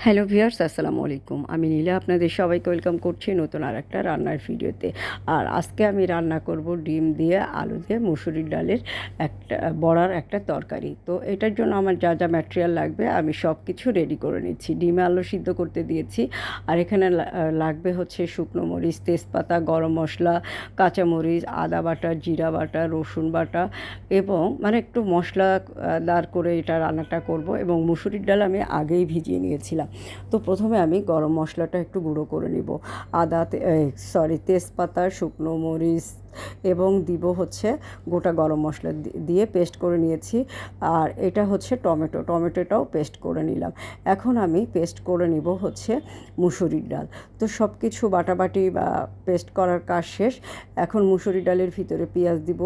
Hello viewers, আসসালামু আলাইকুম। আমি নীলা আপনাদের সবাইকে ওয়েলকাম করছি নতুন আরেকটা রান্নার ভিডিওতে। আর আজকে আমি রান্না করব ডিম দিয়ে আলু দিয়ে মুসুরির ডালের একটা বড়ার একটা তরকারি। তো এটার জন্য আমার যা যা ম্যাটেরিয়াল লাগবে আমি সব কিছু রেডি করে নিচ্ছি। ডিমে আলু সিদ্ধ করতে দিয়েছি। আর এখানে লাগবে হচ্ছে শুকনো মরিচ, তেজপাতা, গরম মশলা, কাঁচামরিচ, আদা বাটা, জিরা বাটা, রসুন বাটা এবং মানে একটু মশলাদার করে এটা রান্নাটা করব। এবং মুসুরির ডাল আমি আগেই ভিজিয়ে নিয়েছিলাম। তো প্রথমে আমি গরম মশলাটা একটু গুঁড়ো করে নিব। তেজপাতা, শুকনো মরিচ এবং দিব হচ্ছে গোটা গরম মশলা দিয়ে পেস্ট করে নিয়েছি। আর এটা হচ্ছে টমেটোটাও পেস্ট করে নিলাম। এখন আমি পেস্ট করে নিব হচ্ছে মুসুরির ডাল। তো সব কিছু বাটাবাটি বা পেস্ট করার কাজ শেষ। এখন মুসুরির ডালের ভিতরে পেঁয়াজ দিব,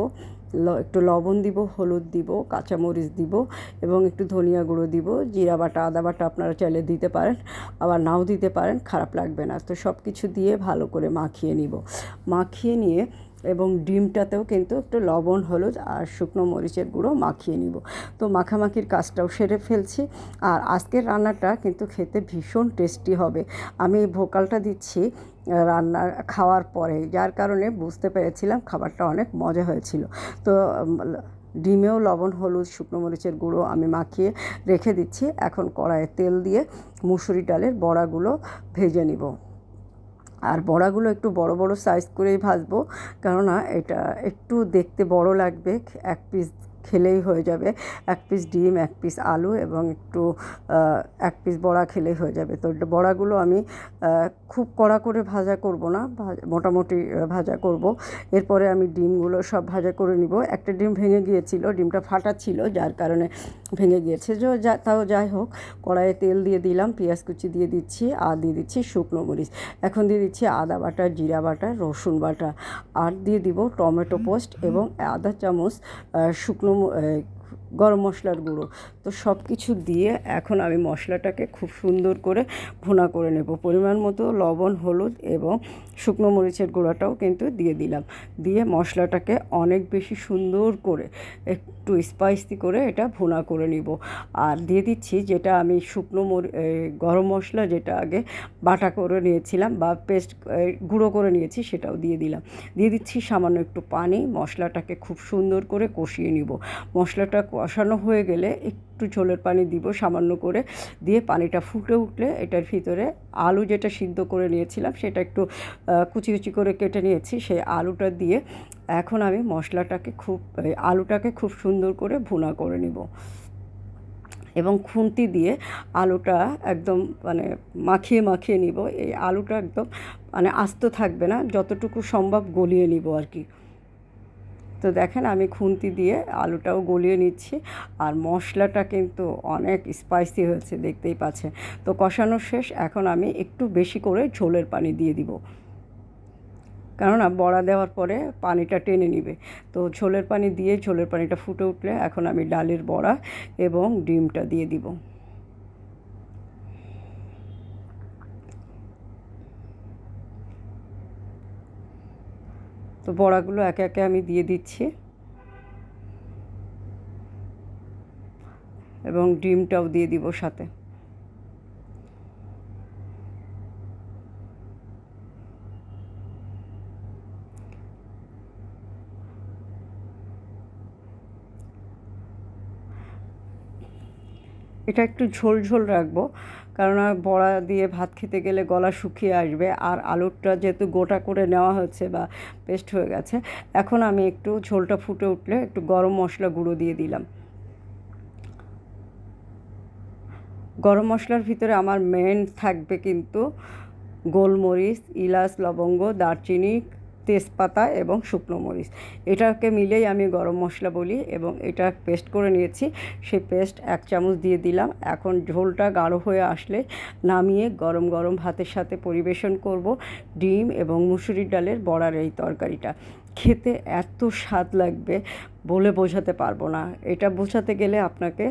একটু লবণ দিব, হলুদ দিব, কাঁচামরিচ দিব এবং একটু ধনিয়া গুঁড়ো দিব, জিরা বাটা, আদা বাটা আপনারা চাইলে দিতে পারেন, আবার নাও দিতে পারেন, খারাপ লাগবে না। তো সব কিছু দিয়ে ভালো করে মাখিয়ে নিব। মাখিয়ে নিয়ে এবং ডিমটাতেও কিন্তু একটু লবণ, হলুদ আর শুকনো মরিচের গুঁড়ো মাখিয়ে নিব। তো মাখামাখির কাজটাও সেরে ফেলছি। আর আজকের রান্নাটা কিন্তু খেতে ভীষণ টেস্টি হবে। আমি ভোকালটা দিচ্ছি রান্না খাওয়ার পরে, যার কারণে বুঝতে পেরেছিলাম খাবারটা অনেক মজা হয়েছিল। তো ডিমেও লবণ, হলুদ, শুকনো মরিচের গুঁড়ো আমি মাখিয়ে রেখে দিচ্ছি। এখন কড়াইয়ে তেল দিয়ে মুসুরি ডালের বড়াগুলো ভেজে নিব। আর বড়াগুলো একটু বড় বড় সাইজ করেই ভাজবো, কেননা এটা একটু দেখতে বড় লাগবে। এক পিস খেলেই হয়ে যাবে, এক পিস ডিম, এক পিস আলু এবং একটু এক পিস বড়া খেলেই হয়ে যাবে। তো বড়াগুলো আমি খুব কড়া করে ভাজা করব না, মোটামুটি ভাজা করব। এরপরে আমি ডিমগুলো সব ভাজা করে নিব। একটা ডিম ভেঙে গিয়েছিল, ডিমটা ফাটা ছিল, যার কারণে ভেঙে গিয়েছে। তাও যাই হোক, কড়াইয়ে তেল দিয়ে দিলাম, পেঁয়াজ কুচি দিয়ে দিচ্ছি আর দিয়ে দিচ্ছি শুকনো মরিচ। এখন দিয়ে দিচ্ছি আদা বাটা, জিরা বাটা, রসুন বাটা আর দিয়ে দিব টমেটো পেস্ট এবং আধা চামচ শুকনো গরম মশলার গুঁড়ো। তো সব কিছু দিয়ে এখন আমি মশলাটাকে খুব সুন্দর করে ভুনা করে নেব। পরিমাণ মতো লবণ, হলুদ এবং শুকনো মরিচের গুঁড়োটাও কিন্তু দিয়ে দিলাম। দিয়ে মশলাটাকে অনেক বেশি সুন্দর করে একটু স্পাইসি করে এটা ভুনা করে নিব। আর দিয়ে দিচ্ছি যেটা আমি গরম মশলা যেটা আগে বাটা করে নিয়েছিলাম বা পেস্ট গুঁড়ো করে নিয়েছি, সেটাও দিয়ে দিলাম। দিয়ে দিচ্ছি সামান্য একটু পানি। মশলাটাকে খুব সুন্দর করে কষিয়ে নিব। মশলাটা কষানো হয়ে গেলে একটু ঝোলের পানি দিব সামান্য করে। দিয়ে পানিটা ফুটে উঠলে এটার ভিতরে আলু যেটা সিদ্ধ করে নিয়েছিলাম সেটা একটু কুচি কুচি করে কেটে নিয়েছি, সেই আলুটা দিয়ে এখন আমি আলুটাকে খুব সুন্দর করে ভুনা করে নিব। এবং খুন্তি দিয়ে আলুটা একদম মানে মাখিয়ে নিব। এই আলুটা একদম মানে আস্ত থাকবে না, যতটুকু সম্ভব গলিয়ে নিব আর কি। তো দেখেন আমি খুন্তি দিয়ে আলুটাও গলিয়ে নিচ্ছি। আর মশলাটা কিন্তু অনেক স্পাইসি হয়েছে, দেখতেই পাচ্ছেন। তো কষানো শেষ। এখন আমি একটু বেশি করে ঝোলের পানি দিয়ে দিব, কেননা বড়া দেওয়ার পরে পানিটা টেনে নিবে। তো ঝোলের পানিটা ফুটে উঠলে এখন আমি ডালের বড়া এবং ডিমটা দিয়ে দিব। তো বড়াগুলো একে একে আমি দিয়ে দিচ্ছি এবং ডিমটাও দিয়ে দিব সাথে। এটা একটু ঝোল ঝোল রাখবো, কারণ বড়া দিয়ে ভাত খেতে গেলে গলা শুকিয়ে আসবে। আর আলুটা যেহেতু গোটা করে নেওয়া হচ্ছে বা পেস্ট হয়ে গেছে, এখন আমি একটু ঝোলটা ফুটে উঠলে একটু গরম মশলা গুঁড়ো দিয়ে দিলাম। গরম মশলার ভিতরে আমার মেন থাকবে কিন্তু গোলমরিচ, ইলাচ, লবঙ্গ, দারচিনি, তেজপাতা এবং শুকনো মরিচ। এটাকে মিলেই আমি গরম মশলা বলি। এবং এটা পেস্ট করে নিয়েছি, সেই পেস্ট 1 চামচ দিয়ে দিলাম। এখন ঝোলটা গাঢ় হয়ে আসলে নামিয়ে গরম গরম ভাতের সাথে পরিবেশন করব ডিম এবং মুসুরির ডালের বড়ার এই তরকারিটা। খেতে এত স্বাদ লাগবে, বলে বোঝাতে পারবো না। এটা বোঝাতে গেলে আপনাকে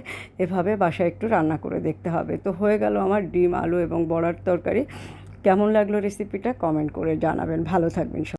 এভাবে বাসায় একটু রান্না করে দেখতে হবে। তো হয়ে গেল আমার ডিম, আলু এবং বড়ার তরকারি। কেমন লাগলো রেসিপিটা কমেন্ট করে জানাবেন। ভালো থাকবেন সবাই।